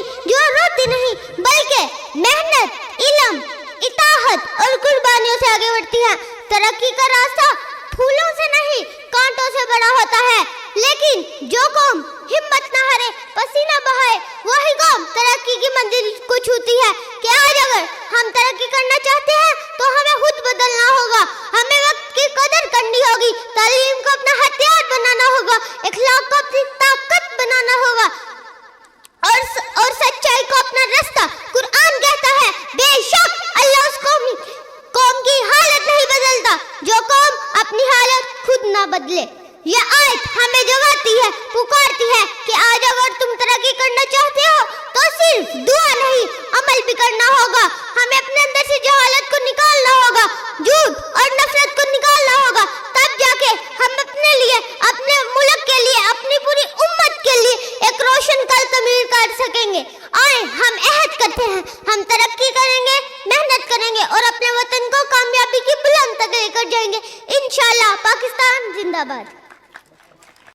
نہیں جو روتی نہیں بلکہ محنت، علم، اطاعت اور قربانیوں سے آگے بڑھتی ہے۔ ترقی کا راستہ پھولوں سے نہیں کانٹوں سے بڑا ہوتا ہے، لیکن جو قوم ہمت نہ ہارے، پسینہ بہائے، وہی قوم ترقی کی منزل کو چھوتی ہے۔ کہ آج اگر ہم ترقی کرنا چاہتے ہیں تو ہمیں خود بدلنا ہوگا، ہمیں وقت کی قدر کرنی ہوگی، تعلیم کو اپنا ہتھیار بنانا ہوگا، اخلاق کو اپنی طاقت بنانا ہوگا اور سچائی کو اپنا رستہ۔ قرآن کہتا ہے بے شک اللہ اس قوم کی حالت نہیں بدلتا جو قوم اپنی حالت خود نہ بدلے۔ یہ آیت ہمیں جگاتی ہے، پکارتی ہے کہ آج اگر تم ترقی کرنا چاہتے ہو تو صرف دعا نہیں، عمل بھی کرنا ہوگا۔ ہمیں اپنے اندر سے جہالت کو نکالنا ہوگا، جھوٹ اور نفرت کو نکالنا ہوگا، تب جا کے ہم اپنے لیے، اپنے ملک کے لیے، اپنی پوری امت کے لیے ایک روشن کل تعمیر کر سکیں گے۔ آئیں ہم عہد کرتے ہیں، ہم ترقی کریں گے، محنت کریں گے اور اپنے وطن کو کامیابی کی بلند تک لے کر جائیں گے۔ انشاءاللہ۔ پاکستان زندہ باد۔